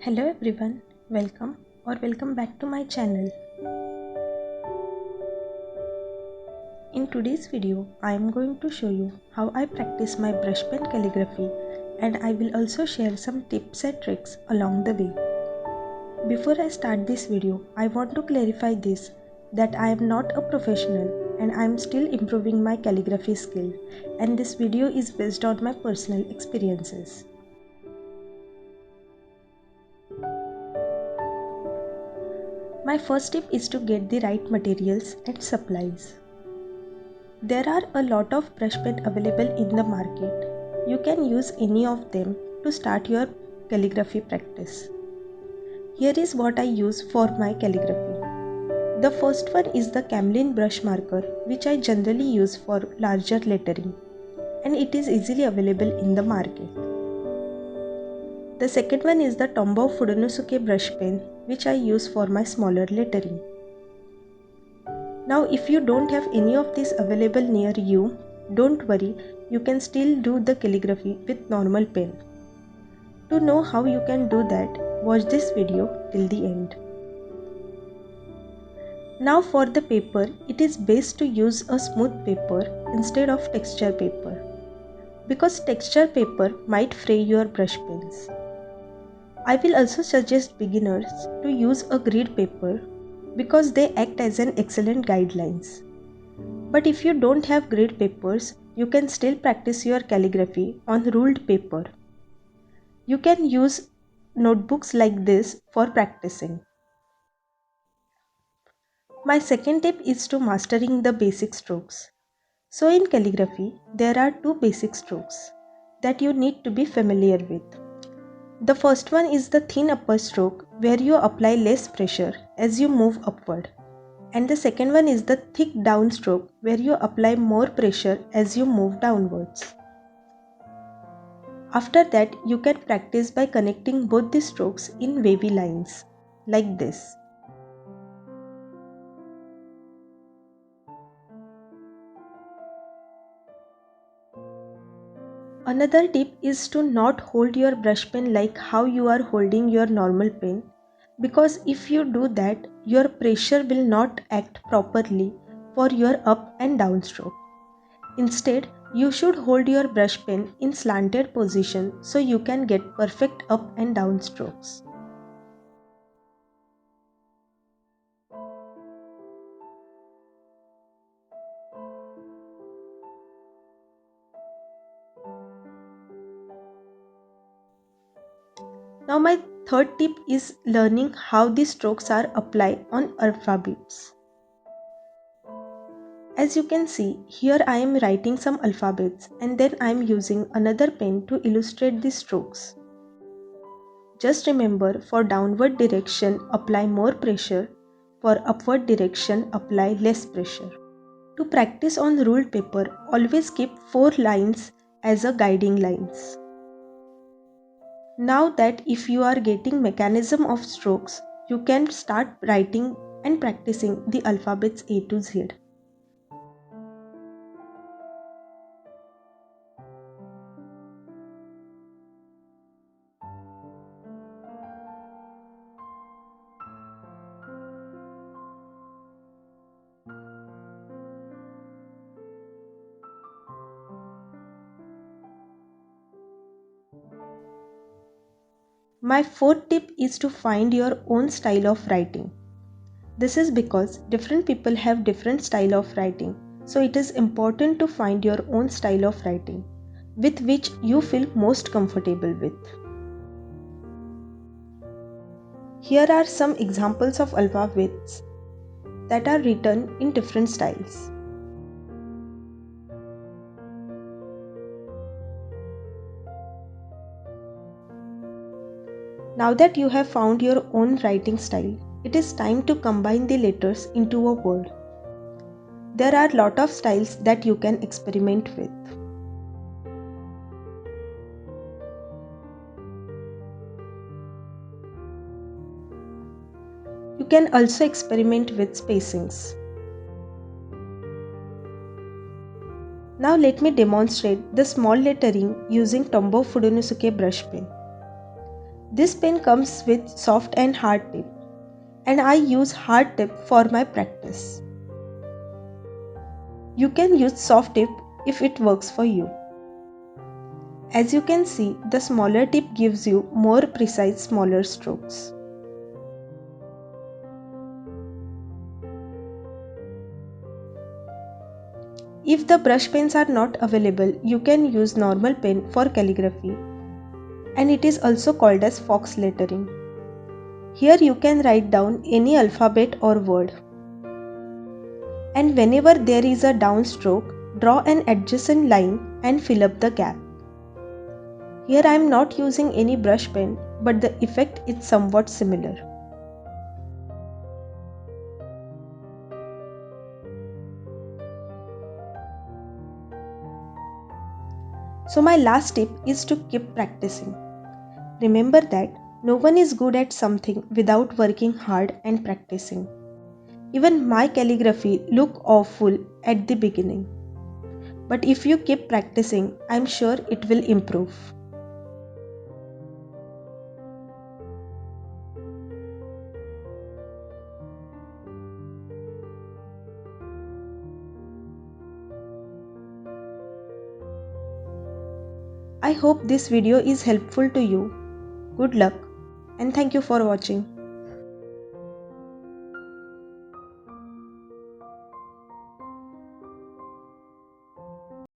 Hello everyone, welcome back to my channel. In today's video, I am going to show you how I practice my brush pen calligraphy, and I will also share some tips and tricks along the way. Before I start this video, I want to clarify this that I am not a professional and I am still improving my calligraphy skill, and this video is based on my personal experiences. My first tip is to get the right materials and supplies. There are a lot of brush pen available in the market. You can use any of them to start your calligraphy practice. Here is what I use for my calligraphy. The first one is the Camlin brush marker, which I generally use for larger lettering, and it is easily available in the market. The second one is the Tombow fudenosuke brush pen, which I use for my smaller lettering. Now if you don't have any of these available near you, don't worry, you can still do the calligraphy with normal pen. To know how you can do that, watch this video till the end. Now for the paper, it is best to use a smooth paper instead of texture paper, because texture paper might fray your brush pens. I will also suggest beginners to use a grid paper because they act as an excellent guidelines. But if you don't have grid papers, you can still practice your calligraphy on ruled paper. You can use notebooks like this for practicing. My second tip is to mastering the basic strokes. So in calligraphy, there are two basic strokes that you need to be familiar with. The first one is the thin upper stroke, where you apply less pressure as you move upward. And the second one is the thick down stroke, where you apply more pressure as you move downwards. After that, you can practice by connecting both the strokes in wavy lines, like this. Another tip is to not hold your brush pen like how you are holding your normal pen, because if you do that, your pressure will not act properly for your up and down stroke. Instead, you should hold your brush pen in slanted position so you can get perfect up and down strokes. Now my third tip is learning how the strokes are applied on alphabets. As you can see, here I am writing some alphabets and then I am using another pen to illustrate the strokes. Just remember, for downward direction apply more pressure, for upward direction apply less pressure. To practice on ruled paper, always keep 4 lines as a guiding lines. Now that if you are getting mechanism of strokes, you can start writing and practicing the alphabets A to Z. My fourth tip is to find your own style of writing. This is because different people have different style of writing, so it is important to find your own style of writing, with which you feel most comfortable with. Here are some examples of alphabets that are written in different styles. Now that you have found your own writing style, it is time to combine the letters into a word. There are a lot of styles that you can experiment with. You can also experiment with spacings. Now let me demonstrate the small lettering using Tombow fudenosuke brush pen. This pen comes with soft and hard tip, and I use hard tip for my practice. You can use soft tip if it works for you. As you can see, the smaller tip gives you more precise smaller strokes. If the brush pens are not available, you can use normal pen for calligraphy, and it is also called as fox lettering. Here you can write down any alphabet or word. And whenever there is a downstroke, draw an adjacent line and fill up the gap. Here I am not using any brush pen, but the effect is somewhat similar. So my last tip is to keep practicing. Remember that no one is good at something without working hard and practicing. Even my calligraphy looked awful at the beginning. But if you keep practicing, I'm sure it will improve. I hope this video is helpful to you. Good luck and thank you for watching.